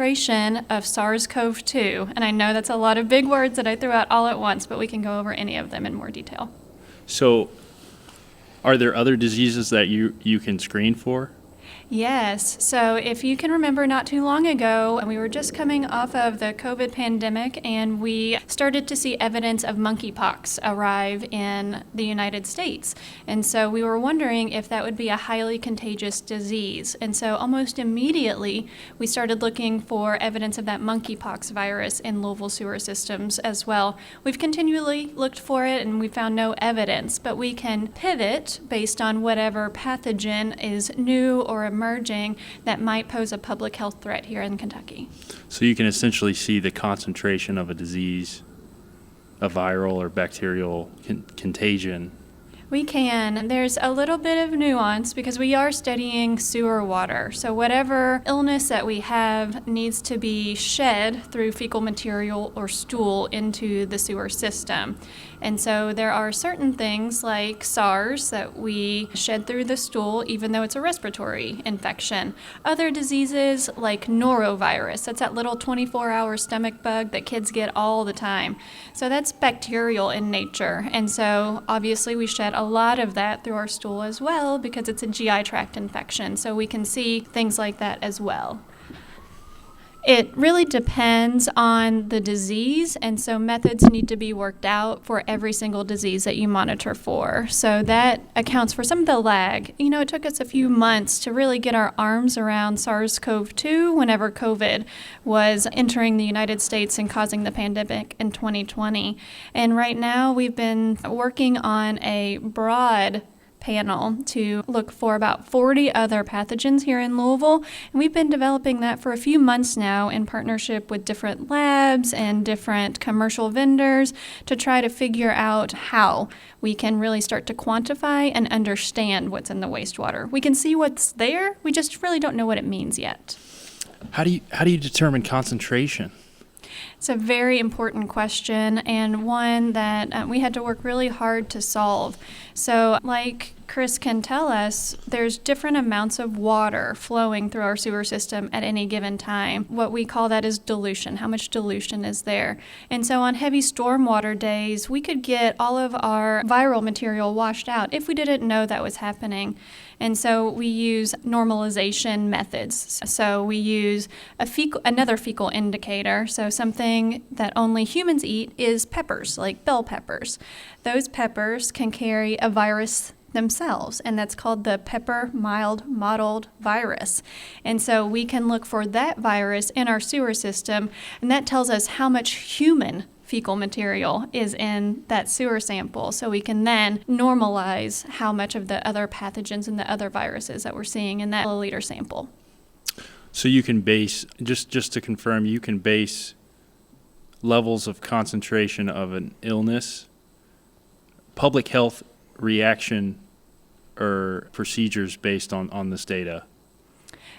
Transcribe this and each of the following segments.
concentration of SARS-CoV-2. And I know that's a lot of big words that I threw out all at once, but we can go over any of them in more detail. So are there other diseases that you can screen for? Yes. So if you can remember, not too long ago, we were just coming off of the COVID pandemic, and we started to see evidence of monkeypox arrive in the United States. And so we were wondering if that would be a highly contagious disease. And so almost immediately, we started looking for evidence of that monkeypox virus in Louisville sewer systems as well. We've continually looked for it, and we found no evidence, but we can pivot based on whatever pathogen is new or emerging that might pose a public health threat here in Kentucky. So you can essentially see the concentration of a disease, a viral or bacterial contagion. We can. There's a little bit of nuance because we are studying sewer water. So whatever illness that we have needs to be shed through fecal material or stool into the sewer system. And so there are certain things like SARS that we shed through the stool, even though it's a respiratory infection. Other diseases like norovirus, that's that little 24-hour stomach bug that kids get all the time. So that's bacterial in nature. And so obviously we shed a lot of that through our stool as well because it's a GI tract infection. So we can see things like that as well. It really depends on the disease, and so methods need to be worked out for every single disease that you monitor for. So that accounts for some of the lag. You know, it took us a few months to really get our arms around SARS-CoV-2 whenever COVID was entering the United States and causing the pandemic in 2020. And right now we've been working on a broad panel to look for about 40 other pathogens here in Louisville. And we've been developing that for a few months now in partnership with different labs and different commercial vendors to try to figure out how we can really start to quantify and understand what's in the wastewater. We can see what's there, we just really don't know what it means yet. How do you determine concentration? It's a very important question and one that we had to work really hard to solve. So like Chris can tell us, there's different amounts of water flowing through our sewer system at any given time. What we call that is dilution. How much dilution is there? And so on heavy stormwater days, we could get all of our viral material washed out if we didn't know that was happening. And so we use normalization methods. So we use another fecal indicator. So something that only humans eat is peppers, like bell peppers. Those peppers can carry a virus themselves, and that's called the pepper mild mottled virus. And so we can look for that virus in our sewer system, and that tells us how much human fecal material is in that sewer sample. So we can then normalize how much of the other pathogens and the other viruses that we're seeing in that milliliter sample. So you can base, just to confirm, you can base levels of concentration of an illness, public health reaction, or procedures based on this data.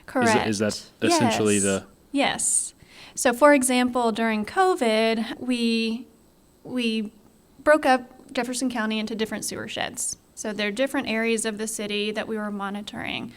Correct. Is that essentially the... Yes. So for example, during COVID, we broke up Jefferson County into different sewer sheds. So there are different areas of the city that we were monitoring.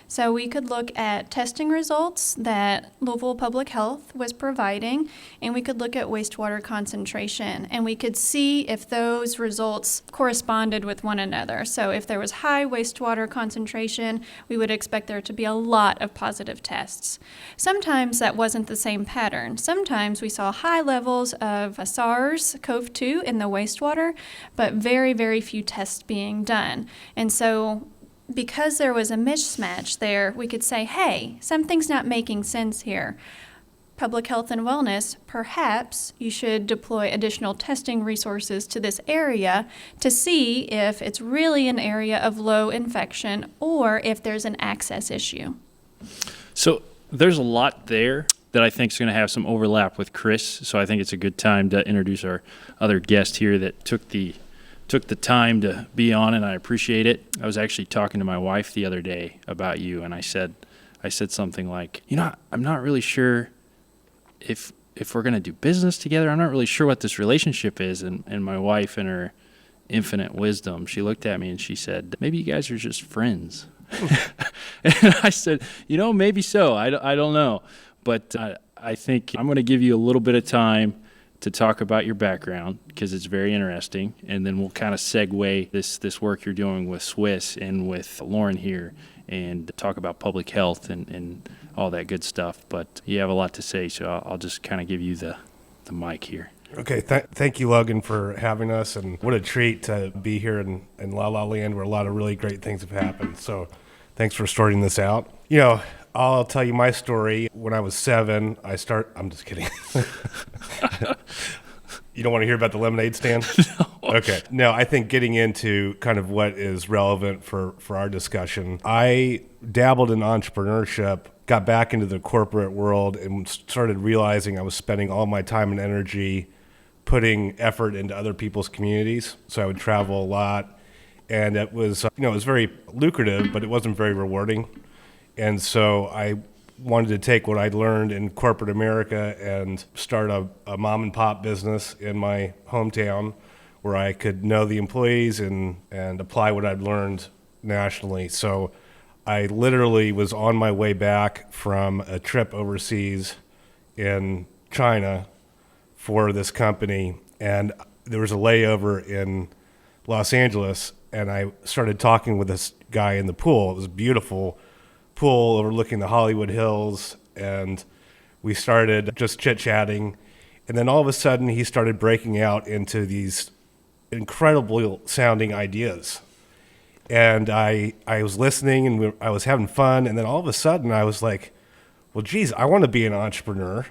So we could look at testing results that Louisville Public Health was providing, and we could look at wastewater concentration, and we could see if those results corresponded with one another. So if there was high wastewater concentration, we would expect there to be a lot of positive tests. Sometimes that wasn't the same pattern. Sometimes we saw high levels of SARS-CoV-2 in the wastewater, but very, very few tests being done. And so because there was a mismatch there, we could say, hey, something's not making sense here. Public health and wellness, perhaps you should deploy additional testing resources to this area to see if it's really an area of low infection or if there's an access issue. So there's a lot there that I think is going to have some overlap with Chris. So I think it's a good time to introduce our other guest here that took the time to be on, and I appreciate it. I was actually talking to my wife the other day about you, and I said something like, I'm not really sure if we're going to do business together. I'm not really sure what this relationship is. And my wife, in her infinite wisdom, she looked at me and she said, maybe you guys are just friends. And I said, maybe so. I don't know. But I think I'm going to give you a little bit of time to talk about your background because it's very interesting, and then we'll kind of segue this work you're doing with Swiss and with Lauren here and talk about public health and all that good stuff. But you have a lot to say, so I'll just kind of give you the mic here. Okay, thank you, Logan, for having us, and what a treat to be here in La La Land where a lot of really great things have happened. So thanks for sorting this out. You know, I'll tell you my story. When I was 7, I'm just kidding. You don't want to hear about the lemonade stand? No. Okay. No, I think getting into kind of what is relevant for our discussion, I dabbled in entrepreneurship, got back into the corporate world, and started realizing I was spending all my time and energy putting effort into other people's communities. So I would travel a lot, and it was, it was very lucrative, but it wasn't very rewarding. And so I wanted to take what I'd learned in corporate America and start a mom and pop business in my hometown where I could know the employees and apply what I'd learned nationally. So I literally was on my way back from a trip overseas in China for this company, and there was a layover in Los Angeles, and I started talking with this guy in the pool. It was a beautiful pool overlooking the Hollywood Hills, and we started just chit-chatting, and then all of a sudden he started breaking out into these incredible sounding ideas. And I was listening, and I was having fun, and then all of a sudden I was like, well, geez, I want to be an entrepreneur,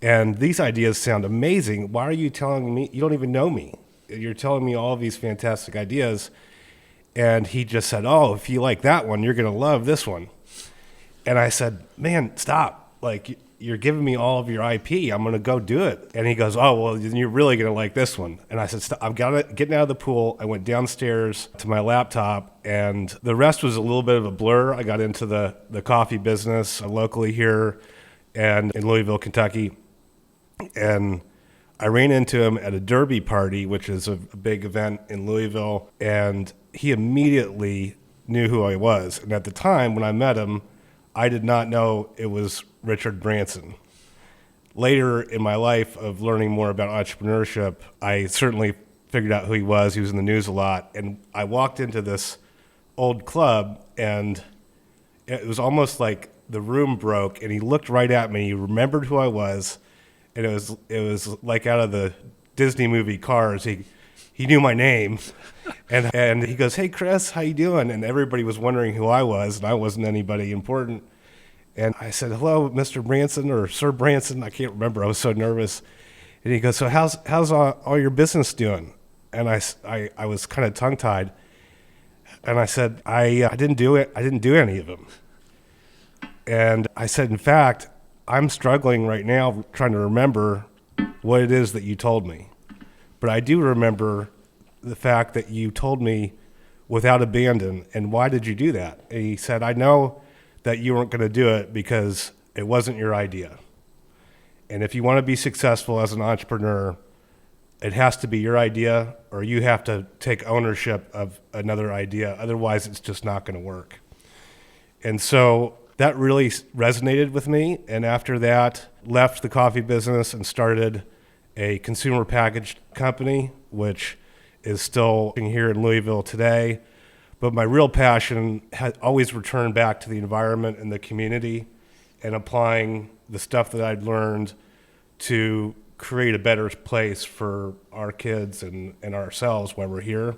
and these ideas sound amazing. Why are you telling me? You don't even know me. You're telling me all of these fantastic ideas. And he just said, oh, if you like that one, you're going to love this one. And I said, man, stop. Like, you're giving me all of your IP. I'm going to go do it. And he goes, oh, well, then you're really going to like this one. And I said, stop. I'm getting out of the pool. I went downstairs to my laptop, and the rest was a little bit of a blur. I got into the coffee business locally here and in Louisville, Kentucky. And I ran into him at a derby party, which is a big event in Louisville, and he immediately knew who I was. And at the time when I met him, I did not know it was Richard Branson. Later in my life of learning more about entrepreneurship, I certainly figured out who he was. He was in the news a lot. And I walked into this old club, and it was almost like the room broke, and he looked right at me. He remembered who I was, and it was like out of the Disney movie Cars. He knew my name, and he goes, hey, Chris, how you doing? And everybody was wondering who I was, and I wasn't anybody important. And I said, hello, Mr. Branson, or Sir Branson. I can't remember. I was so nervous. And he goes, so how's all your business doing? And I was kind of tongue-tied. And I said, I didn't do it. I didn't do any of them. And I said, in fact, I'm struggling right now trying to remember what it is that you told me. But I do remember the fact that you told me without abandon, and why did you do that? And he said, I know that you weren't going to do it because it wasn't your idea. And if you want to be successful as an entrepreneur, it has to be your idea, or you have to take ownership of another idea. Otherwise, it's just not going to work. And so that really resonated with me. And after that, left the coffee business and started a consumer packaged company, which is still here in Louisville today. But my real passion had always returned back to the environment and the community, and applying the stuff that I'd learned to create a better place for our kids and ourselves while we're here.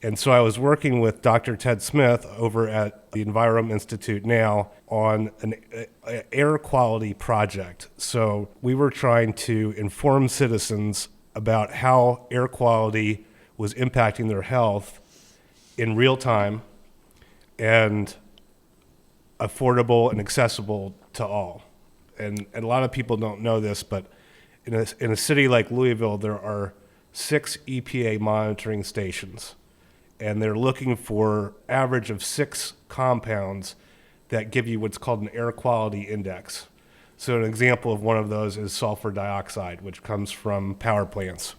And so I was working with Dr. Ted Smith over at the Environment Institute now on an air quality project. So we were trying to inform citizens about how air quality was impacting their health in real time and affordable and accessible to all. And a lot of people don't know this, but in a city like Louisville, there are 6 EPA monitoring stations, and they're looking for average of 6 compounds that give you what's called an air quality index. So an example of one of those is sulfur dioxide, which comes from power plants.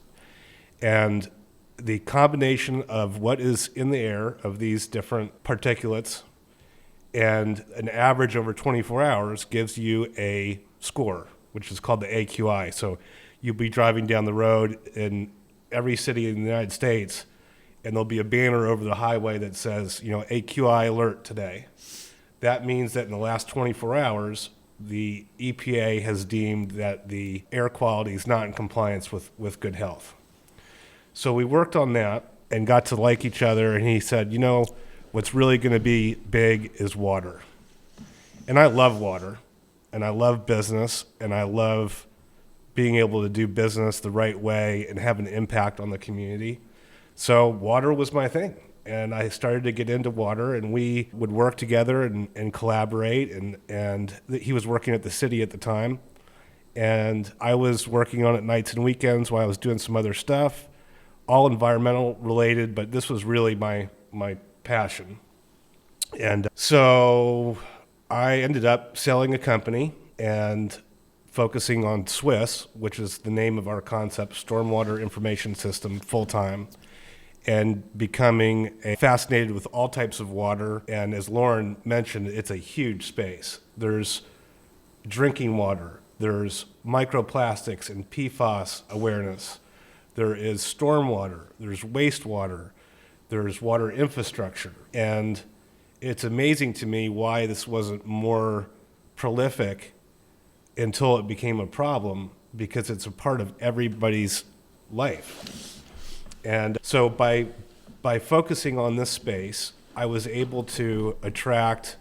And the combination of what is in the air of these different particulates And an average over 24 hours gives you a score, which is called the AQI. So you'll be driving down the road in every city in the United States, and there'll be a banner over the highway that says, AQI alert today. That means that in the last 24 hours, the EPA has deemed that the air quality is not in compliance with good health. So we worked on that and got to like each other, and he said, what's really going to be big is water. And I love water, and I love business, and I love being able to do business the right way and have an impact on the community. So water was my thing. And I started to get into water, and we would work together and collaborate. And he was working at the city at the time, and I was working on it nights and weekends while I was doing some other stuff, all environmental related, but this was really my passion. And so I ended up selling a company and focusing on SWIS, which is the name of our concept, Stormwater Information System, full-time, and becoming fascinated with all types of water. And as Lauren mentioned, it's a huge space. There's drinking water, there's microplastics and PFAS awareness, there is stormwater, there's wastewater, there's water infrastructure. And it's amazing to me why this wasn't more prolific until it became a problem, because it's a part of everybody's life. And so by focusing on this space, I was able to attract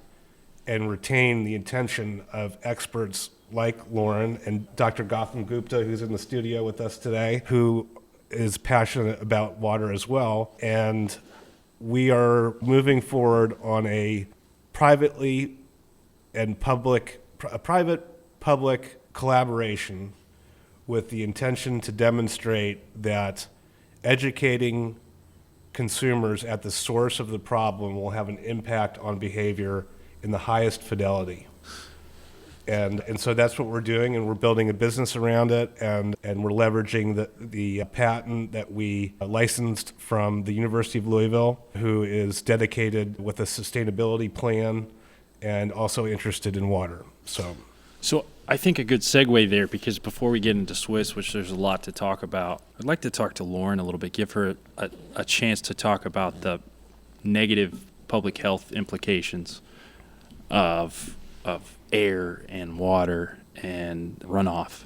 and retain the attention of experts like Lauren and Dr. Gautam Gupta, who's in the studio with us today, who is passionate about water as well. And we are moving forward on a private-public collaboration with the intention to demonstrate that educating consumers at the source of the problem will have an impact on behavior in the highest fidelity. And so that's what we're doing, and we're building a business around it, and we're leveraging the patent that we licensed from the University of Louisville, who is dedicated with a sustainability plan and also interested in water. So I think a good segue there, because before we get into Swiss, which there's a lot to talk about, I'd like to talk to Lauren a little bit, give her a chance to talk about the negative public health implications of air and water and runoff.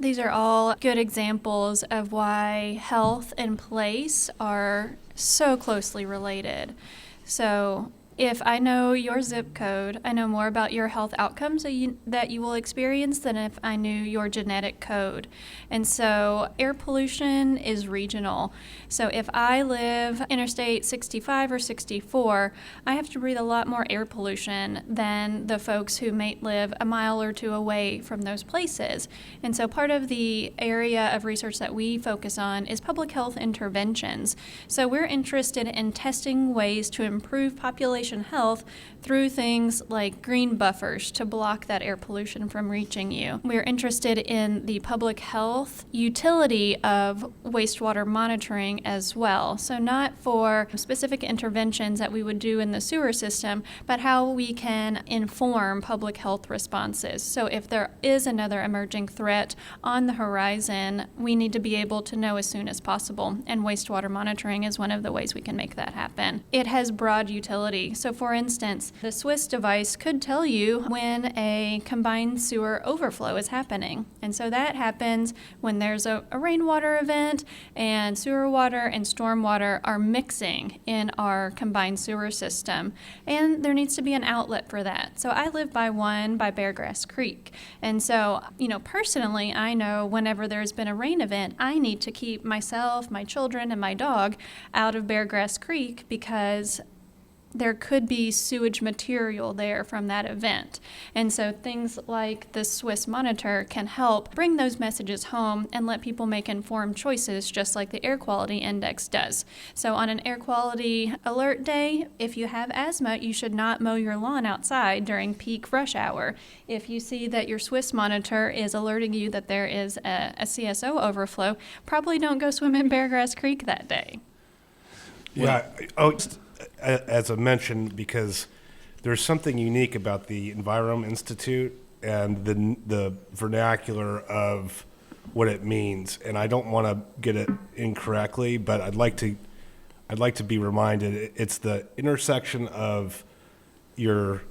These are all good examples of why health and place are so closely related. So if I know your zip code, I know more about your health outcomes that you will experience than if I knew your genetic code. And so air pollution is regional. So if I live Interstate 65 or 64, I have to breathe a lot more air pollution than the folks who may live a mile or two away from those places. And so part of the area of research that we focus on is public health interventions. So we're interested in testing ways to improve population health through things like green buffers to block that air pollution from reaching you. We're interested in the public health utility of wastewater monitoring as well. So not for specific interventions that we would do in the sewer system, but how we can inform public health responses. So if there is another emerging threat on the horizon, we need to be able to know as soon as possible, and wastewater monitoring is one of the ways we can make that happen. It has broad utility. So for instance, the Swiss device could tell you when a combined sewer overflow is happening. And so that happens when there's a rainwater event and sewer water and storm water are mixing in our combined sewer system. And there needs to be an outlet for that. So I live by one by Beargrass Creek. And so, personally, I know whenever there's been a rain event, I need to keep myself, my children, and my dog out of Beargrass Creek because there could be sewage material there from that event. And so things like the Swiss monitor can help bring those messages home and let people make informed choices, just like the air quality index does. So on an air quality alert day, if you have asthma, you should not mow your lawn outside during peak rush hour. If you see that your Swiss monitor is alerting you that there is a CSO overflow, probably don't go swim in Beargrass Creek that day. Yeah. as I mentioned, because there's something unique about the Envirom Institute and the vernacular of what it means. And I don't want to get it incorrectly, but I'd like to be reminded it's the intersection of your.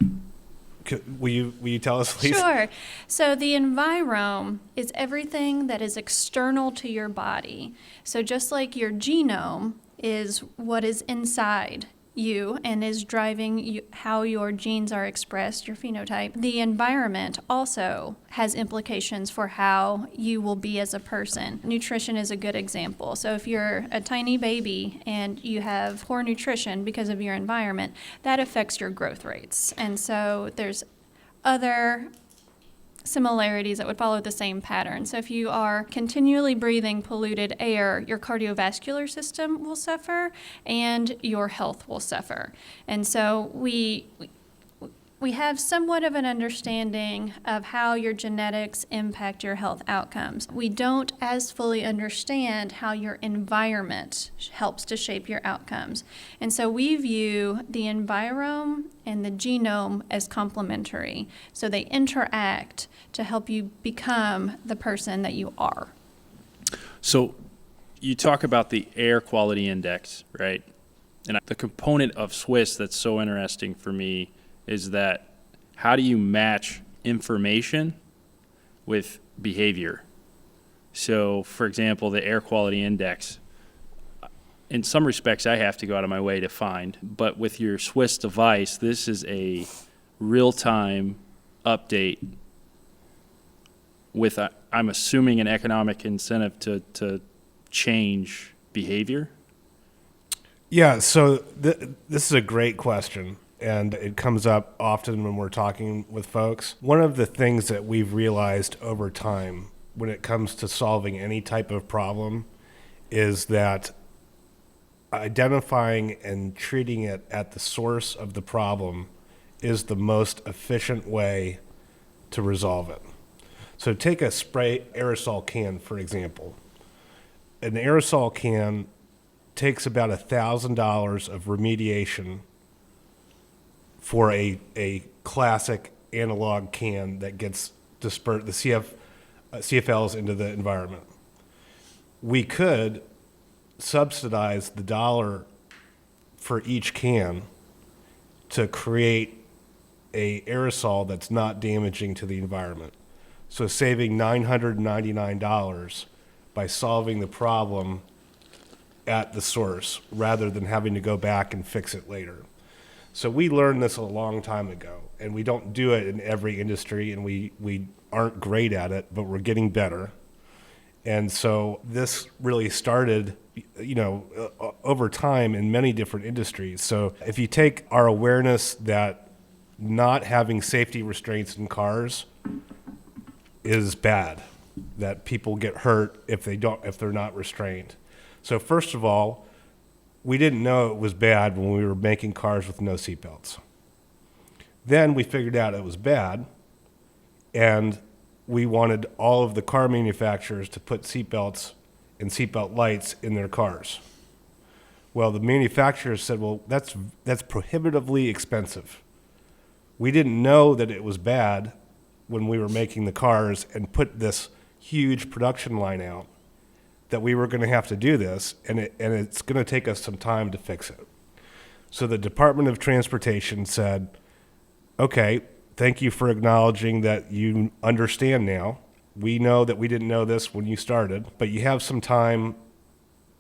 Will you tell us, please? Sure. So the envirome is everything that is external to your body. So just like your genome is what is inside you and is driving how your genes are expressed, your phenotype, the environment also has implications for how you will be as a person. Nutrition is a good example. So if you're a tiny baby and you have poor nutrition because of your environment, that affects your growth rates. And so there's other similarities that would follow the same pattern. So if you are continually breathing polluted air, your cardiovascular system will suffer and your health will suffer. And so we have somewhat of an understanding of how your genetics impact your health outcomes. We don't as fully understand how your environment helps to shape your outcomes. And so we view the envirome and the genome as complementary. So they interact to help you become the person that you are. So you talk about the air quality index, right? And the component of Swiss that's so interesting for me is that how do you match information with behavior? So, for example, the air quality index, in some respects, I have to go out of my way to find. But with your Swiss device, this is a real-time update with, I'm assuming, an economic incentive to change behavior. Yeah, so this is a great question, and it comes up often when we're talking with folks. One of the things that we've realized over time when it comes to solving any type of problem is that identifying and treating it at the source of the problem is the most efficient way to resolve it. So take a spray aerosol can, for example. An aerosol can takes about $1,000 of remediation for a classic analog can that gets dispersed, the CFLs into the environment. We could subsidize the dollar for each can to create a aerosol that's not damaging to the environment. So saving $999 by solving the problem at the source rather than having to go back and fix it later. So we learned this a long time ago, and we don't do it in every industry, and we aren't great at it, but we're getting better. And so this really started, over time in many different industries. So if you take our awareness that not having safety restraints in cars is bad, that people get hurt if they're not restrained. So first of all, we didn't know it was bad when we were making cars with no seatbelts. Then we figured out it was bad, and we wanted all of the car manufacturers to put seatbelts and seatbelt lights in their cars. Well, the manufacturers said, well, that's prohibitively expensive. We didn't know that it was bad when we were making the cars and put this huge production line out, that we were going to have to do this, and it's going to take us some time to fix it. So the Department of Transportation said, okay, thank you for acknowledging that you understand now. We know that we didn't know this when you started, but you have some time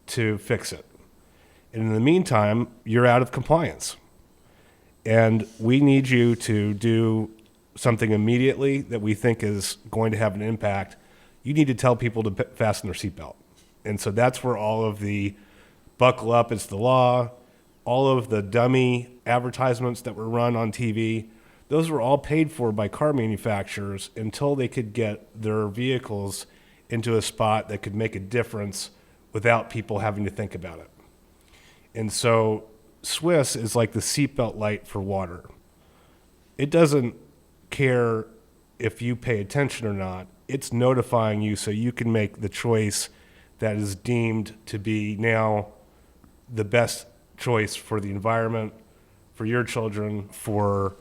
to fix it. And in the meantime, you're out of compliance. And we need you to do something immediately that we think is going to have an impact. You need to tell people to fasten their seatbelt. And so that's where all of the buckle up, it's the law, all of the dummy advertisements that were run on TV, those were all paid for by car manufacturers until they could get their vehicles into a spot that could make a difference without people having to think about it. And so Swiss is like the seatbelt light for water. It doesn't care if you pay attention or not. It's notifying you so you can make the choice that is deemed to be now the best choice for the environment, for your children, for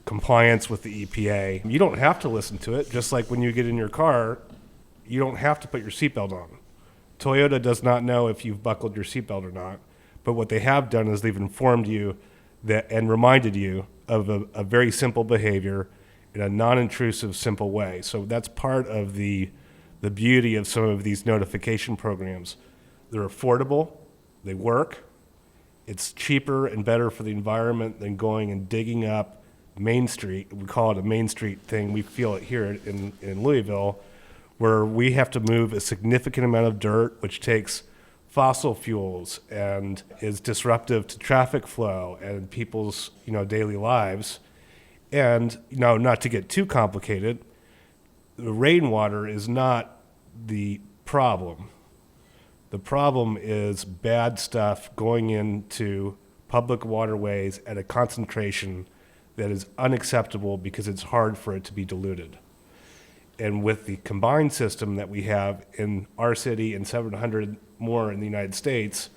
compliance with the EPA. You don't have to listen to it, just like when you get in your car, you don't have to put your seatbelt on. Toyota does not know if you've buckled your seatbelt or not, but what they have done is they've informed you that and reminded you of a very simple behavior in a non-intrusive, simple way. So that's part of the beauty of some of these notification programs. They're affordable, they work, it's cheaper and better for the environment than going and digging up Main Street. We call it a Main Street thing. We feel it here in Louisville, where we have to move a significant amount of dirt, which takes fossil fuels and is disruptive to traffic flow and people's daily lives. And not to get too complicated, the rainwater is not the problem. The problem is bad stuff going into public waterways at a concentration that is unacceptable because it's hard for it to be diluted. And with the combined system that we have in our city and 700 more in the United States,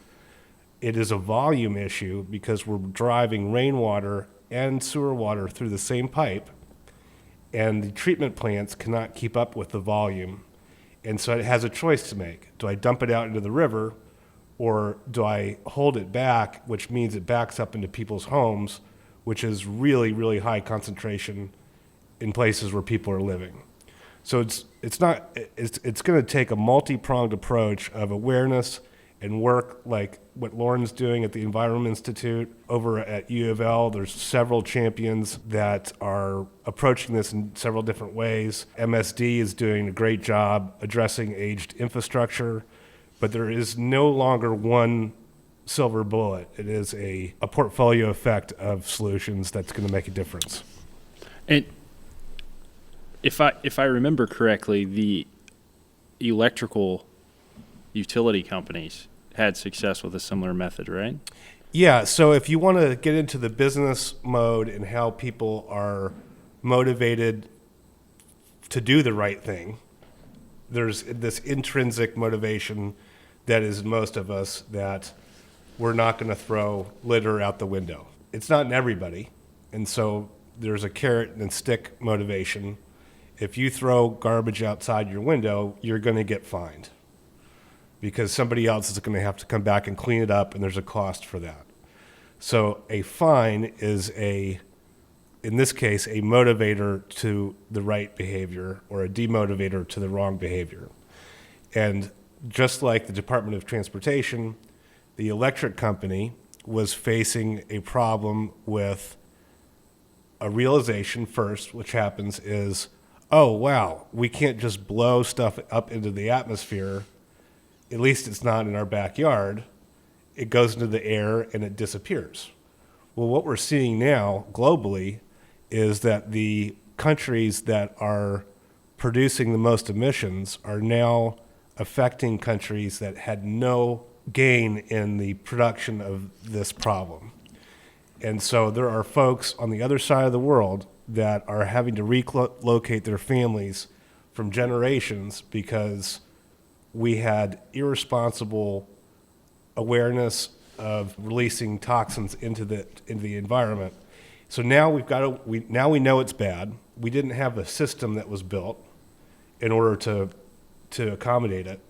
it is a volume issue because we're driving rainwater and sewer water through the same pipe, and the treatment plants cannot keep up with the volume. And so it has a choice to make. Do I dump it out into the river, or do I hold it back, which means it backs up into people's homes, which is really, really high concentration in places where people are living. So it's going to take a multi-pronged approach of awareness and work like what Lauren's doing at the Environment Institute. Over at U of L, there's several champions that are approaching this in several different ways. MSD is doing a great job addressing aged infrastructure, but there is no longer one silver bullet. It is a portfolio effect of solutions that's going to make a difference. And if I remember correctly, the electrical utility companies had success with a similar method, right? Yeah, so if you want to get into the business mode and how people are motivated to do the right thing, there's this intrinsic motivation that is in most of us, that we're not going to throw litter out the window. It's not in everybody, and so there's a carrot and stick motivation. If you throw garbage outside your window, you're going to get fined because somebody else is going to have to come back and clean it up, and there's a cost for that. So a fine is in this case, a motivator to the right behavior or a demotivator to the wrong behavior. And just like the Department of Transportation, the electric company was facing a problem with a realization first, which happens is, oh, wow, we can't just blow stuff up into the atmosphere. At least it's not in our backyard. It goes into the air and it disappears. Well, what we're seeing now globally is that the countries that are producing the most emissions are now affecting countries that had no gain in the production of this problem. And so there are folks on the other side of the world that are having to relocate their families from generations because we had irresponsible awareness of releasing toxins into the environment. So now we know it's bad. We didn't have a system that was built in order to accommodate it.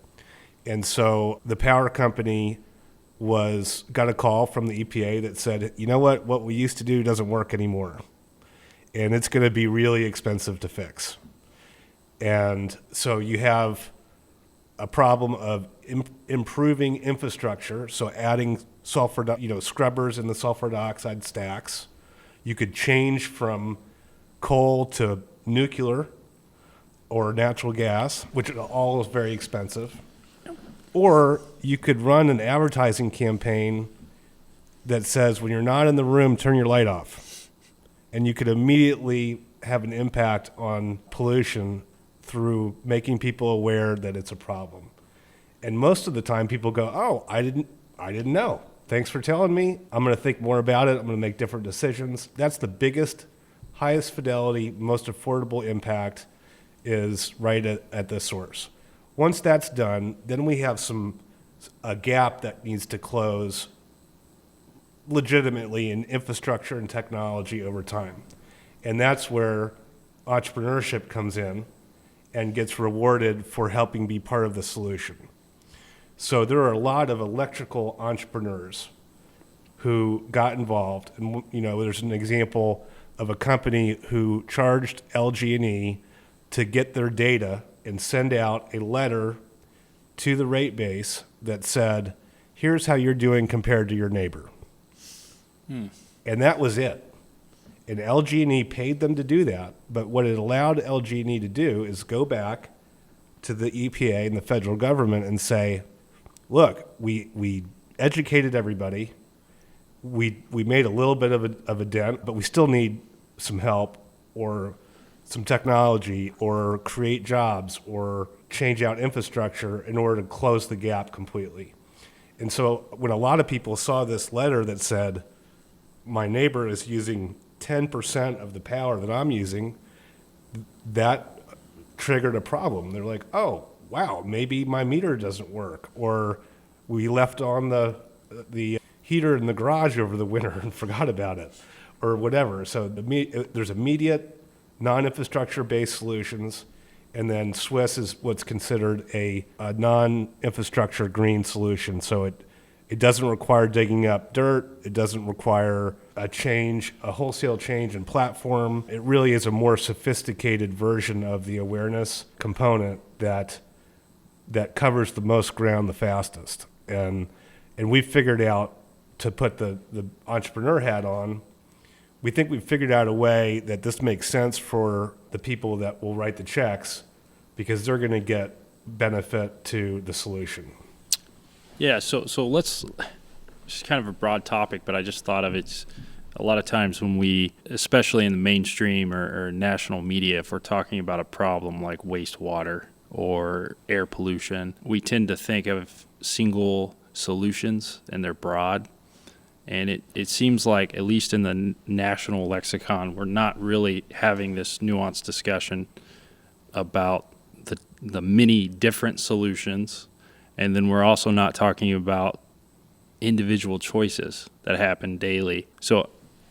And so the power company got a call from the EPA that said, you know what we used to do doesn't work anymore. And it's going to be really expensive to fix. And so you have a problem of improving infrastructure, so adding scrubbers in the sulfur dioxide stacks. You could change from coal to nuclear or natural gas, which all is very expensive. Or you could run an advertising campaign that says, when you're not in the room, turn your light off. And you could immediately have an impact on pollution through making people aware that it's a problem. And most of the time people go, oh, I didn't know. Thanks for telling me. I'm going to think more about it. I'm going to make different decisions. That's the biggest, highest fidelity, most affordable impact is right at the source. Once that's done, then we have a gap that needs to close legitimately in infrastructure and technology over time. And that's where entrepreneurship comes in and gets rewarded for helping be part of the solution. So there are a lot of electrical entrepreneurs who got involved. And, there's an example of a company who charged LG&E to get their data and send out a letter to the rate base that said, here's how you're doing compared to your neighbor. And that was it. And LG&E paid them to do that. But what it allowed LG&E to do is go back to the EPA and the federal government and say, look, we educated everybody. We made a little bit of a dent, but we still need some help or some technology or create jobs or change out infrastructure in order to close the gap completely. And so when a lot of people saw this letter that said, my neighbor is using 10% of the power that I'm using, that triggered a problem. They're like, oh, wow, maybe my meter doesn't work, or we left on the heater in the garage over the winter and forgot about it, or whatever. So there's immediate non-infrastructure based solutions, and then Swiss is what's considered a non-infrastructure green solution. So it doesn't require digging up dirt. It doesn't require a wholesale change in platform. It really is a more sophisticated version of the awareness component that covers the most ground the fastest. And we figured out, to put the entrepreneur hat on, we think we've figured out a way that this makes sense for the people that will write the checks, because they're going to get benefit to the solution. Yeah, so let's, it's kind of a broad topic, but I just thought of it a lot of times when we, especially in the mainstream or national media, if we're talking about a problem like wastewater or air pollution, we tend to think of single solutions, and they're broad. And it seems like, at least in the national lexicon, we're not really having this nuanced discussion about the many different solutions. And then we're also not talking about individual choices that happen daily. So,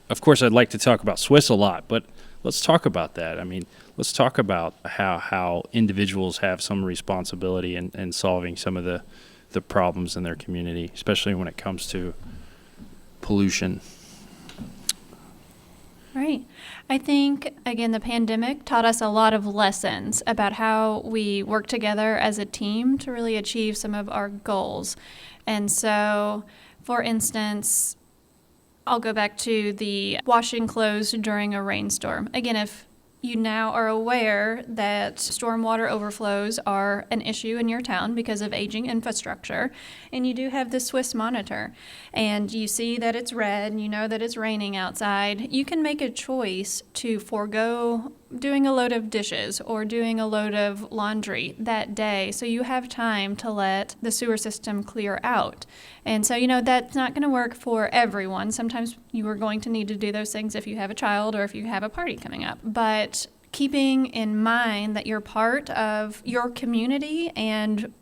of course, I'd like to talk about Swiss a lot, but let's talk about that. I mean, let's talk about how individuals have some responsibility in solving some of the problems in their community, especially when it comes to pollution. Right. I think, again, the pandemic taught us a lot of lessons about how we work together as a team to really achieve some of our goals. And so, for instance, I'll go back to the washing clothes during a rainstorm. Again, if you now are aware that stormwater overflows are an issue in your town because of aging infrastructure, and you do have the Swiss monitor, and you see that it's red and you know that it's raining outside, you can make a choice to forego doing a load of dishes or doing a load of laundry that day, so you have time to let the sewer system clear out. And so, that's not going to work for everyone. Sometimes you are going to need to do those things if you have a child or if you have a party coming up. But keeping in mind that you're part of your community, and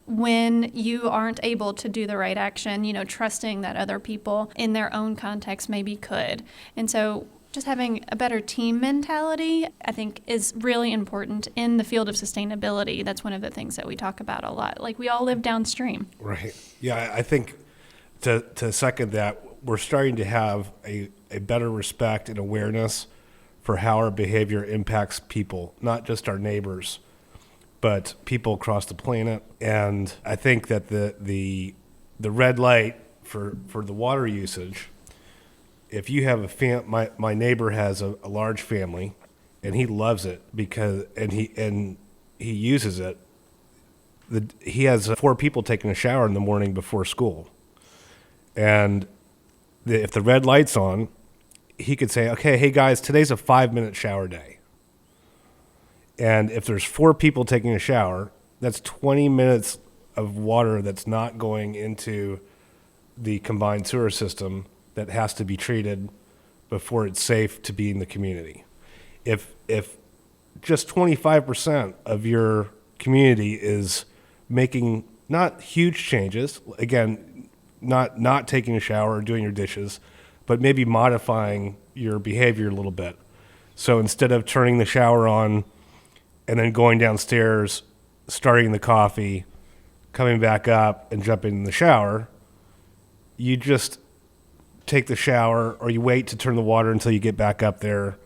when you aren't able to do the right action, trusting that other people in their own context maybe could. And so just having a better team mentality, I think, is really important in the field of sustainability. That's one of the things that we talk about a lot. Like, we all live downstream. Right. Yeah, I think to second that, we're starting to have a better respect and awareness for how our behavior impacts people, not just our neighbors, but people across the planet. And I think that the red light for the water usage, if you have my neighbor has a large family, and he loves it because he uses it. He has 4 people taking a shower in the morning before school, and if the red light's on, he could say, "Okay, hey guys, today's a 5-minute shower day." And if there's 4 people taking a shower, that's 20 minutes of water that's not going into the combined sewer system that has to be treated before it's safe to be in the community. If just 25% of your community is making not huge changes, again, not taking a shower or doing your dishes, but maybe modifying your behavior a little bit. So instead of turning the shower on and then going downstairs, starting the coffee, coming back up and jumping in the shower, you just take the shower, or you wait to turn the water until you get back up there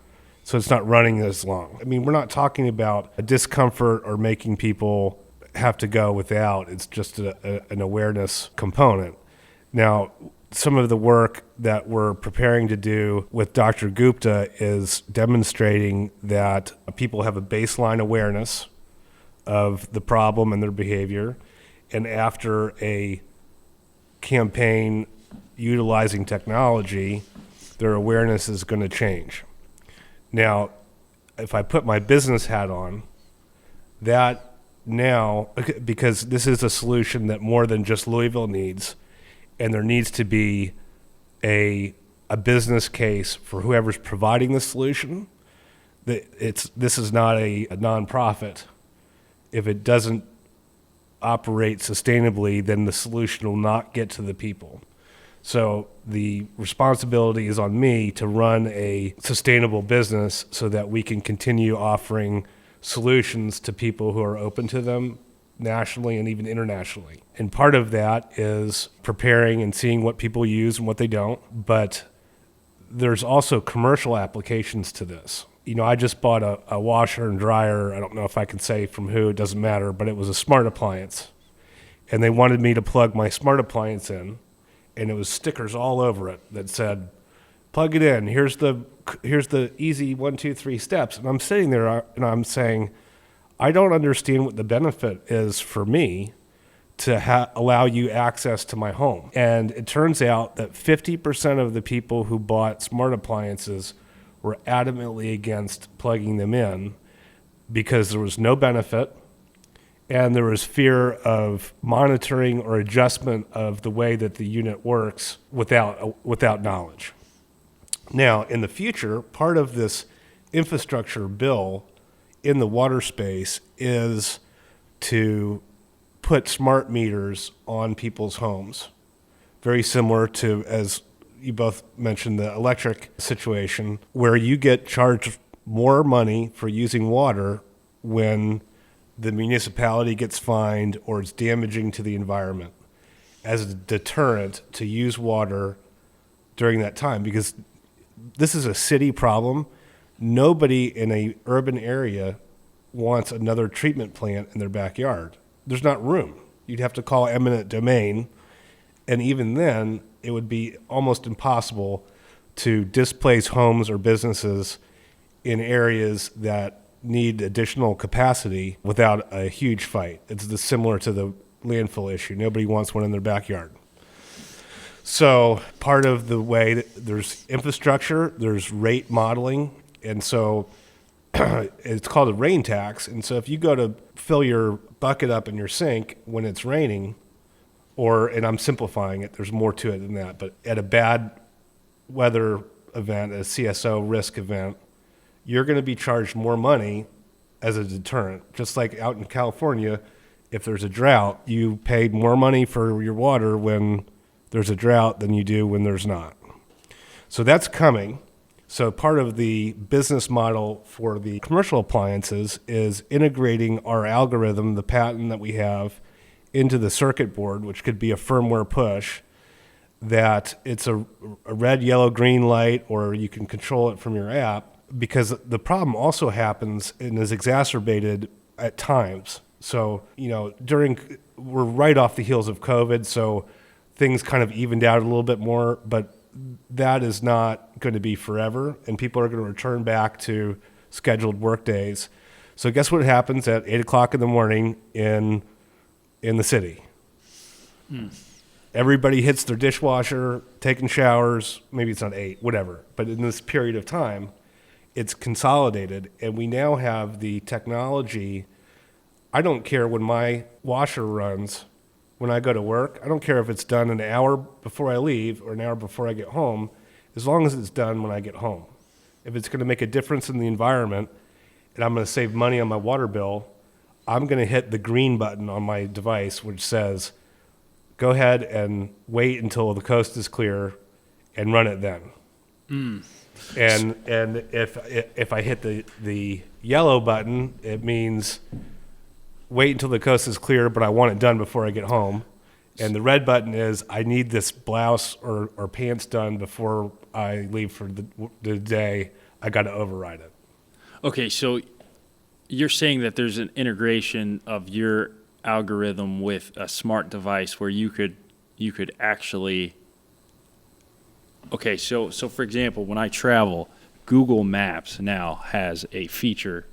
so it's not running as long. I mean, we're not talking about a discomfort or making people have to go without. It's just an awareness component. Now, some of the work that we're preparing to do with Dr. Gupta is demonstrating that people have a baseline awareness of the problem and their behavior, and after a campaign utilizing technology, their awareness is going to change. Now, if I put my business hat on, that now, because this is a solution that more than just Louisville needs, and there needs to be a business case for whoever's providing the solution. This is not a nonprofit. If it doesn't operate sustainably, then the solution will not get to the people. So the responsibility is on me to run a sustainable business so that we can continue offering solutions to people who are open to them nationally and even internationally. And part of that is preparing and seeing what people use and what they don't. But there's also commercial applications to this. You know, I just bought a washer and dryer. I don't know if I can say from who, it doesn't matter, but it was a smart appliance. And they wanted me to plug my smart appliance in, and it was stickers all over it that said, plug it in. Here's the easy 1, 2, 3 steps. And I'm sitting there and I'm saying, I don't understand what the benefit is for me to allow you access to my home. And it turns out that 50% of the people who bought smart appliances were adamantly against plugging them in because there was no benefit and there was fear of monitoring or adjustment of the way that the unit works without knowledge. Now, in the future, part of this infrastructure bill in the water space is to put smart meters on people's homes, very similar to, as you both mentioned, the electric situation, where you get charged more money for using water when the municipality gets fined or it's damaging to the environment, as a deterrent to use water during that time, because this is a city problem. Nobody in a urban area wants another treatment plant in their backyard. There's not room. You'd have to call eminent domain, and even then, it would be almost impossible to displace homes or businesses in areas that need additional capacity without a huge fight. It's similar to the landfill issue. Nobody wants one in their backyard. So part of the way that there's infrastructure, there's rate modeling, and so it's called a rain tax. And so if you go to fill your bucket up in your sink when it's raining, and I'm simplifying it, there's more to it than that, but at a bad weather event, a CSO risk event, you're going to be charged more money as a deterrent. Just like out in California, if there's a drought, you pay more money for your water when there's a drought than you do when there's not. So that's coming. So part of the business model for the commercial appliances is integrating our algorithm, the patent that we have, into the circuit board, which could be a firmware push, that it's a red, yellow, green light, or you can control it from your app, because the problem also happens and is exacerbated at times. So, we're right off the heels of COVID, so things kind of evened out a little bit more, but that is not going to be forever, and people are going to return back to scheduled work days. So guess what happens at 8 o'clock in the morning in the city? Everybody hits their dishwasher, taking showers. Maybe it's not 8, whatever. But in this period of time, it's consolidated, and we now have the technology. I don't care when my washer runs when I go to work. I don't care if it's done an hour before I leave or an hour before I get home, as long as it's done when I get home. If it's going to make a difference in the environment and I'm going to save money on my water bill, I'm going to hit the green button on my device which says, go ahead and wait until the coast is clear and run it then. And if I hit the yellow button, it means wait until the coast is clear, but I want it done before I get home. And the red button is I need this blouse or pants done before I leave for the day. I got to override it. Okay, so you're saying that there's an integration of your algorithm with a smart device where you could actually. Okay, so for example, when I travel, Google Maps now has a feature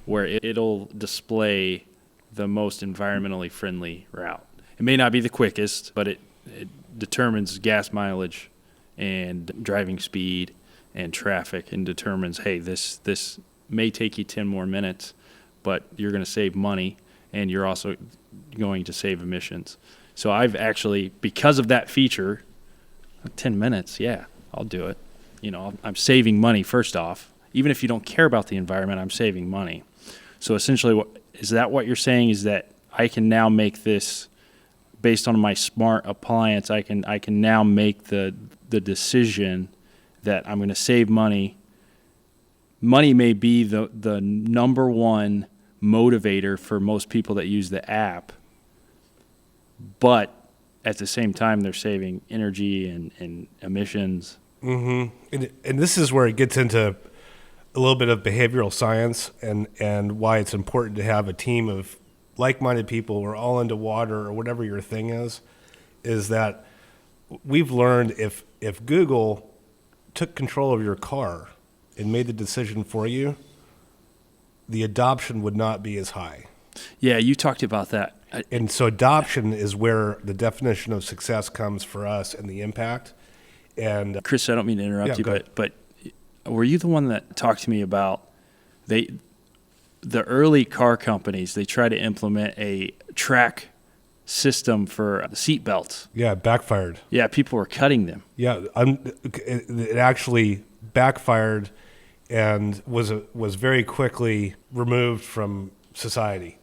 where it'll display the most environmentally friendly route. It may not be the quickest, but it determines gas mileage and driving speed and traffic, and determines, hey, this may take you 10 more minutes, but you're going to save money, and you're also going to save emissions. So I've actually, because of that feature, 10 minutes, yeah, I'll do it. I'm saving money first off. Even if you don't care about the environment, I'm saving money. So essentially, is that what you're saying, is that I can now make this, based on my smart appliance, I can now make the decision that I'm going to save money. Money may be the number one motivator for most people that use the app, but at the same time, they're saving energy and emissions. Mm-hmm. And this is where it gets into a little bit of behavioral science and why it's important to have a team of like-minded people who are all into water or whatever your thing is that we've learned if Google took control of your car and made the decision for you, the adoption would not be as high. Yeah, you talked about that. And so adoption is where the definition of success comes for us and the impact. And Chris, I don't mean to interrupt you, but were you the one that talked to me about the early car companies, they try to implement a track system for seat belts. Yeah, backfired. Yeah, people were cutting them. Yeah, it actually backfired and was very quickly removed from society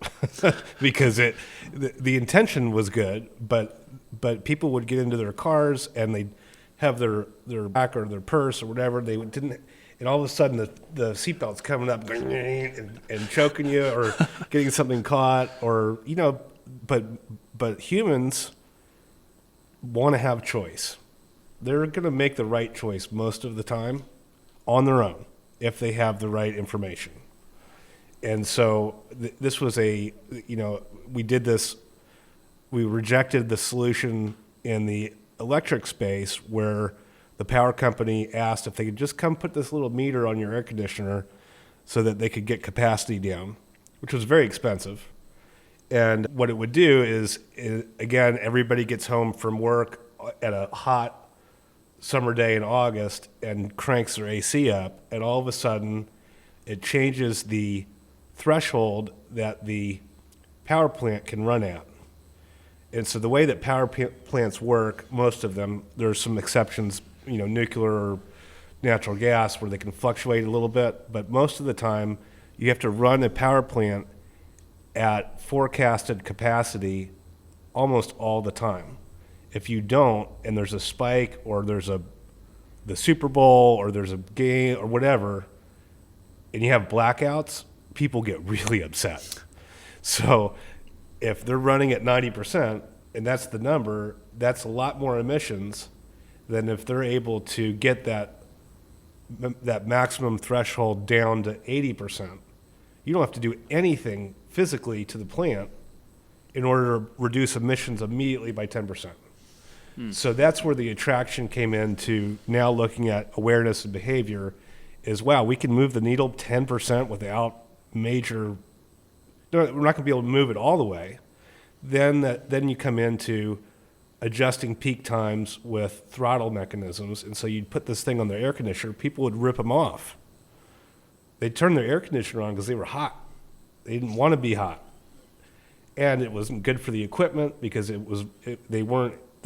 because the intention was good, but people would get into their cars and they'd have their back or their purse or whatever, they didn't, and all of a sudden the seatbelt's coming up and choking you or getting something caught, or but humans want to have choice. They're going to make the right choice most of the time on their own if they have the right information. And so this was we did this, we rejected the solution in the electric space where the power company asked if they could just come put this little meter on your air conditioner so that they could get capacity down, which was very expensive. And what it would do is, again, everybody gets home from work at a hot summer day in August and cranks their AC up, and all of a sudden it changes the threshold that the power plant can run at. And so the way that power plants work, most of them, there's some exceptions, nuclear or natural gas where they can fluctuate a little bit, but most of the time you have to run a power plant at forecasted capacity almost all the time. If you don't, and there's a spike or there's the Super Bowl or there's a game or whatever, and you have blackouts, people get really upset. So if they're running at 90%, and that's the number, that's a lot more emissions than if they're able to get that maximum threshold down to 80%. You don't have to do anything physically to the plant in order to reduce emissions immediately by 10%. So that's where the attraction came into now looking at awareness and behavior is, wow, we can move the needle 10% without major, we're not going to be able to move it all the way. Then you come into adjusting peak times with throttle mechanisms. And so you'd put this thing on their air conditioner, people would rip them off. They'd turn their air conditioner on because they were hot. They didn't want to be hot. And it wasn't good for the equipment because they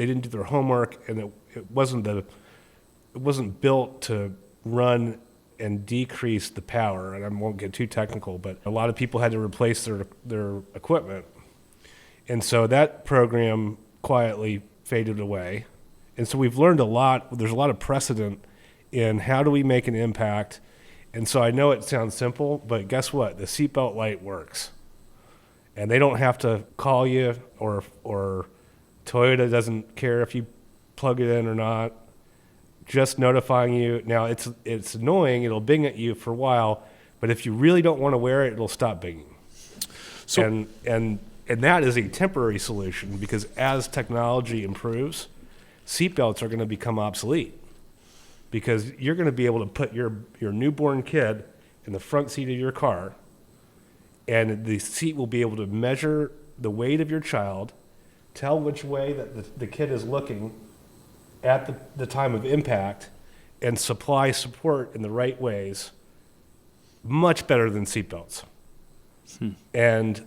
didn't do their homework, and it wasn't built to run and decrease the power. And I won't get too technical, but a lot of people had to replace their equipment. And so that program quietly faded away. And so we've learned a lot. There's a lot of precedent in how do we make an impact. And so I know it sounds simple, but guess what? The seatbelt light works. And they don't have to call you, or Toyota doesn't care if you plug it in or not. Just notifying you. Now it's annoying. It'll bing at you for a while, but if you really don't want to wear it, it'll stop binging. So, and that is a temporary solution, because as technology improves, seatbelts are going to become obsolete, because you're going to be able to put your newborn kid in the front seat of your car, and the seat will be able to measure the weight of your child, tell which way that the kid is looking at the time of impact, and supply support in the right ways, much better than seatbelts. And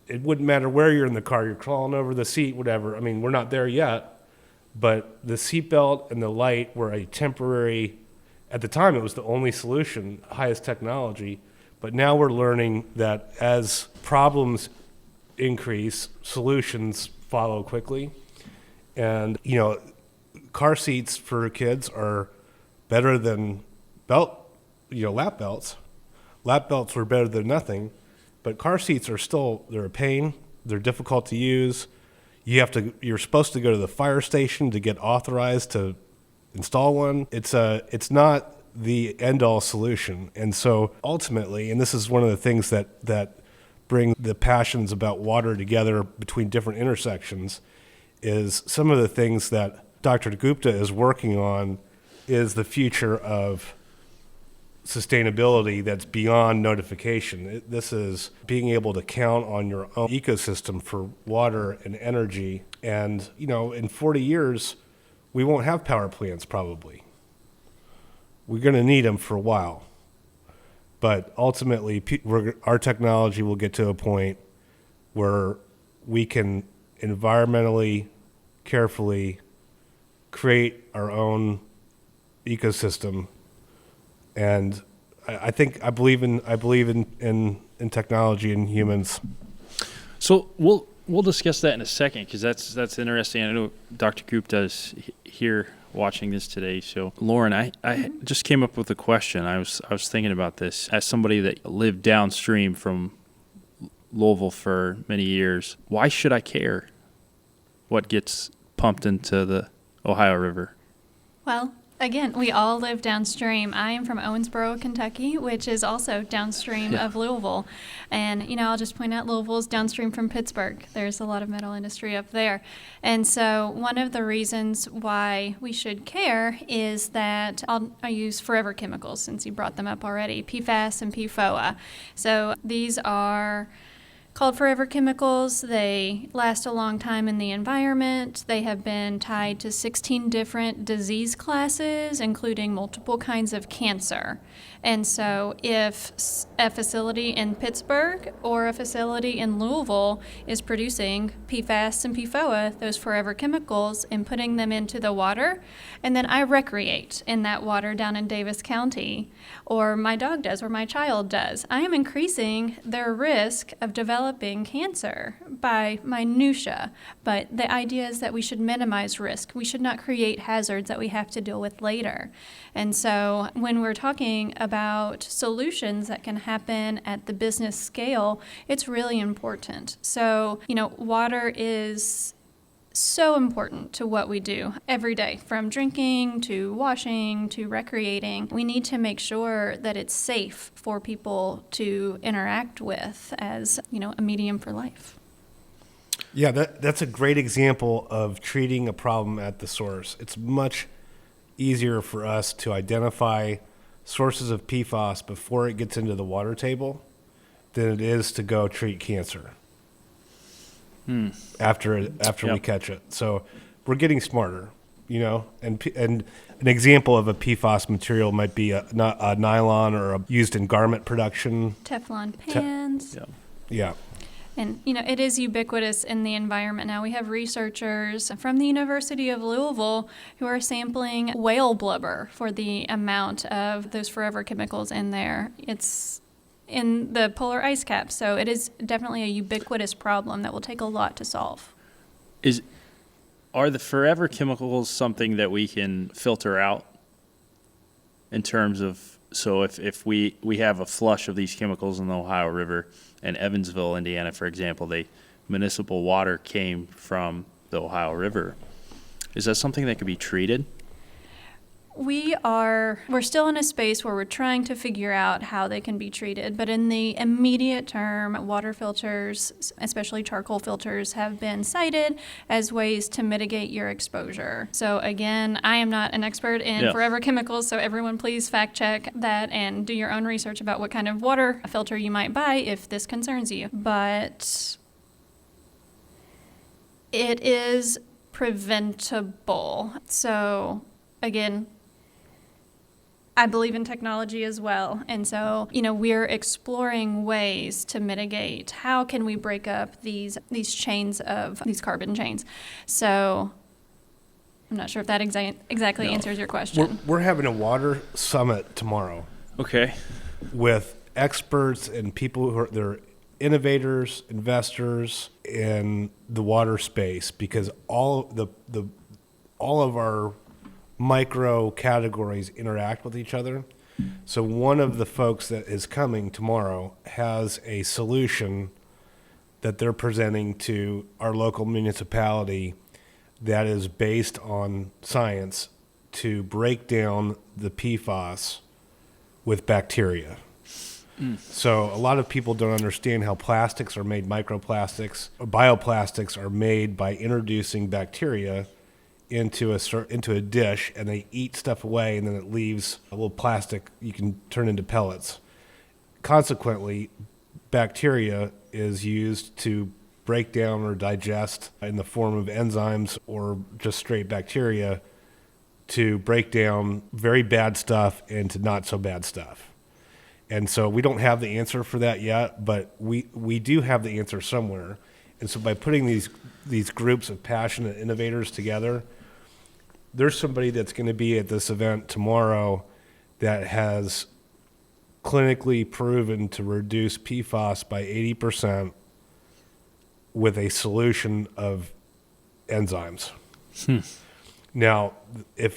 it wouldn't matter where you're in the car, you're crawling over the seat, whatever. I mean, we're not there yet, but the seatbelt and the light were a temporary, at the time it was the only solution, highest technology, but now we're learning that as problems increase, solutions follow quickly. And, car seats for kids are better than lap belts. Lap belts were better than nothing, but car seats are still, they're a pain. They're difficult to use. You're supposed to go to the fire station to get authorized to install one. It's not the end-all solution. And so ultimately, and this is one of the things that bring the passions about water together between different intersections, is some of the things that Dr. Gupta is working on is the future of sustainability that's beyond notification. This is being able to count on your own ecosystem for water and energy. And, in 40 years, we won't have power plants probably. We're going to need them for a while. But ultimately, our technology will get to a point where we can environmentally, carefully create our own ecosystem. And I believe in technology and humans. So we'll discuss that in a second, because that's interesting. I know Dr. Gupta is here watching this today. So Lauren, I just came up with a question. I was thinking about this as somebody that lived downstream from Louisville for many years. Why should I care what gets pumped into the Ohio River? Well, again, we all live downstream. I am from Owensboro, Kentucky, which is also downstream of Louisville. And, I'll just point out Louisville is downstream from Pittsburgh. There's a lot of metal industry up there. And so one of the reasons why we should care is that I use forever chemicals, since you brought them up already, PFAS and PFOA. So these are called forever chemicals. They last a long time in the environment. They have been tied to 16 different disease classes, including multiple kinds of cancer. And so if a facility in Pittsburgh or a facility in Louisville is producing PFAS and PFOA, those forever chemicals, and putting them into the water, and then I recreate in that water down in Davis County, or my dog does, or my child does, I am increasing their risk of developing cancer by minutia. But the idea is that we should minimize risk. We should not create hazards that we have to deal with later. And so when we're talking about solutions that can happen at the business scale, it's really important. So, water is so important to what we do every day, from drinking to washing to recreating. We need to make sure that it's safe for people to interact with as, a medium for life. Yeah, that's a great example of treating a problem at the source. It's much easier for us to identify sources of PFAS before it gets into the water table than it is to go treat cancer after we catch it. So we're getting smarter, and an example of a PFAS material might be a nylon or used in garment production. Teflon pans. Yeah. And, it is ubiquitous in the environment now. We have researchers from the University of Louisville who are sampling whale blubber for the amount of those forever chemicals in there. It's in the polar ice cap, so it is definitely a ubiquitous problem that will take a lot to solve. Is Are the forever chemicals something that we can filter out in terms of, so if we have a flush of these chemicals in the Ohio River and Evansville, Indiana, for example, municipal water came from the Ohio River. Is that something that could be treated? We're still in a space where we're trying to figure out how they can be treated, but in the immediate term, water filters, especially charcoal filters, have been cited as ways to mitigate your exposure. So again, I am not an expert in forever chemicals, so everyone please fact check that and do your own research about what kind of water filter you might buy if this concerns you. But it is preventable. So again, I believe in technology as well. And so, we're exploring ways to mitigate. How can we break up these chains of these carbon chains? So I'm not sure if that exactly answers your question. We're having a water summit tomorrow. Okay. With experts and people who they're innovators, investors in the water space, because all of our micro categories interact with each other. So one of the folks that is coming tomorrow has a solution that they're presenting to our local municipality that is based on science to break down the PFAS with bacteria. So a lot of people don't understand how plastics are made, microplastics or bioplastics are made by introducing bacteria into a dish, and they eat stuff away, and then it leaves a little plastic you can turn into pellets. Consequently, bacteria is used to break down or digest in the form of enzymes or just straight bacteria to break down very bad stuff into not so bad stuff. And so we don't have the answer for that yet, but we do have the answer somewhere. And so by putting these groups of passionate innovators together, there's somebody that's going to be at this event tomorrow that has clinically proven to reduce PFAS by 80% with a solution of enzymes. Now, if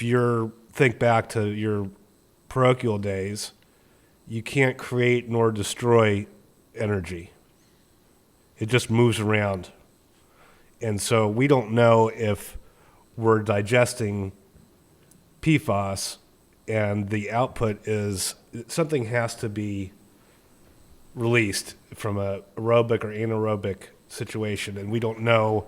think back to your parochial days, you can't create nor destroy energy. It just moves around. And so we don't know if we're digesting PFAS and the output is something has to be released from a aerobic or anaerobic situation. And we don't know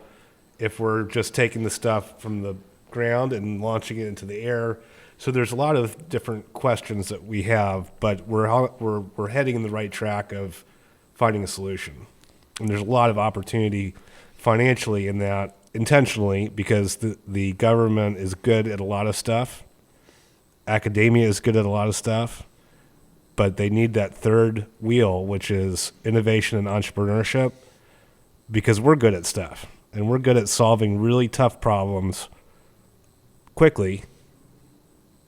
if we're just taking the stuff from the ground and launching it into the air. So there's a lot of different questions that we have, but we're heading in the right track of finding a solution. And there's a lot of opportunity financially in that, intentionally, because the government is good at a lot of stuff. Academia is good at a lot of stuff, but they need that third wheel, which is innovation and entrepreneurship, because we're good at stuff and we're good at solving really tough problems quickly,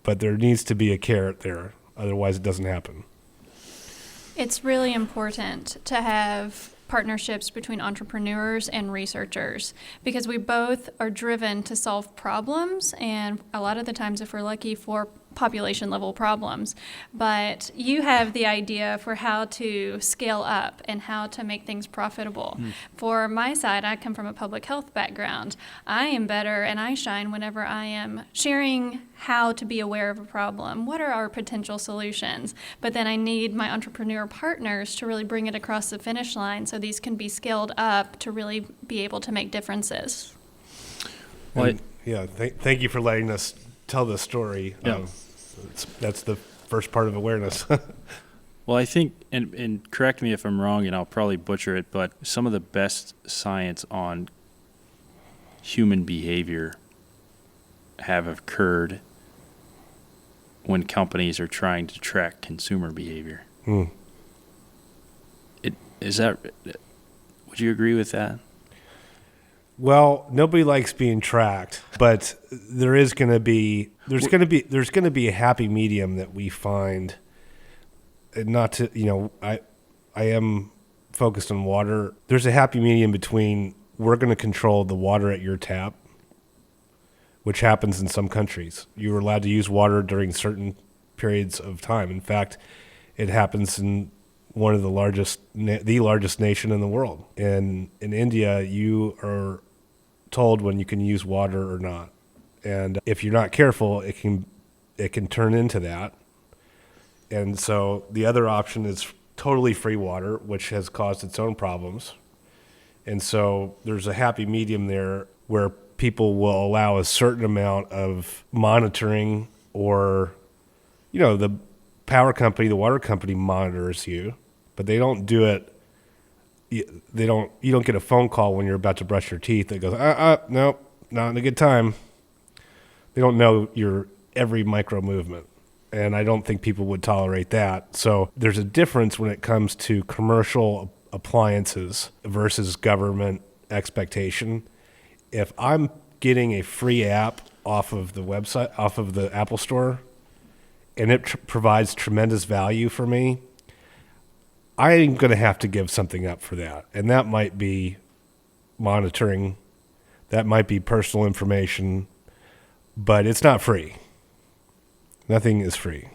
but there needs to be a carrot there. Otherwise it doesn't happen. It's really important to have partnerships between entrepreneurs and researchers, because we both are driven to solve problems, and a lot of the times, if we're lucky, for population level problems. But you have the idea for how to scale up and how to make things profitable. For my side, I come from a public health background. I am better and I shine whenever I am sharing how to be aware of a problem. What are our potential solutions? But then I need my entrepreneur partners to really bring it across the finish line so these can be scaled up to really be able to make differences. Well, thank you for letting us tell this story. Yeah. That's the first part of awareness. Well, I think, and correct me if I'm wrong, and I'll probably butcher it, but some of the best science on human behavior have occurred when companies are trying to track consumer behavior. Would you agree with that? Well, nobody likes being tracked, but there's going to be a happy medium that we find. Not to, I am focused on water. There's a happy medium between we're going to control the water at your tap, which happens in some countries. You're allowed to use water during certain periods of time. In fact, it happens in one of the largest nation in the world. And in India, you are told when you can use water or not. And if you're not careful, it can turn into that. And so the other option is totally free water, which has caused its own problems. And so there's a happy medium there where people will allow a certain amount of monitoring, or, the power company, the water company monitors you, but they don't do it. You don't get a phone call when you're about to brush your teeth that goes, nope, not in a good time. They don't know your every micro movement. And I don't think people would tolerate that. So there's a difference when it comes to commercial appliances versus government expectation. If I'm getting a free app off of the website, off of the Apple Store, and it provides tremendous value for me, I'm going to have to give something up for that. And that might be monitoring, that might be personal information, but it's not free. Nothing is free.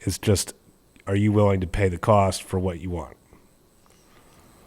It's just, are you willing to pay the cost for what you want?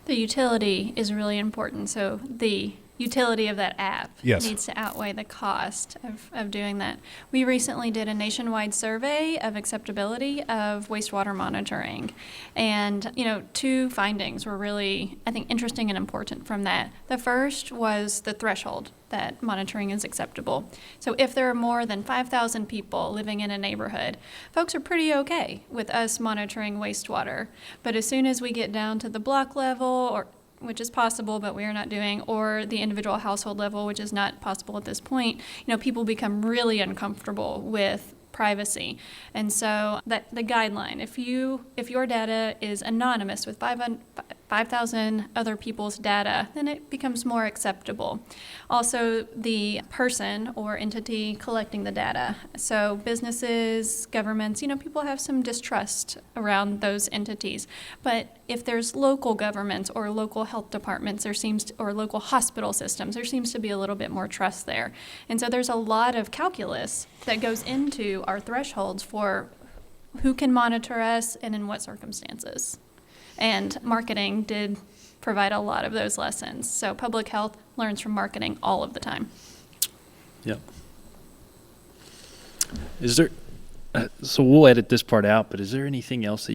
The utility is really important. So the utility of that app needs to outweigh the cost of doing that. We recently did a nationwide survey of acceptability of wastewater monitoring. And, two findings were really, I think, interesting and important from that. The first was the threshold that monitoring is acceptable. So if there are more than 5,000 people living in a neighborhood, folks are pretty okay with us monitoring wastewater. But as soon as we get down to the block level, which is possible, but we are not doing, or the individual household level, which is not possible at this point, people become really uncomfortable with privacy. And so the guideline, if your data is anonymous with 5,000 other people's data, then it becomes more acceptable. Also, the person or entity collecting the data. So businesses, governments, people have some distrust around those entities. But if there's local governments or local health departments, or local hospital systems, there seems to be a little bit more trust there. And so there's a lot of calculus that goes into our thresholds for who can monitor us and in what circumstances. And marketing did provide a lot of those lessons. So public health learns from marketing all of the time. Yep. Is there, so we'll edit this part out, but is there anything else that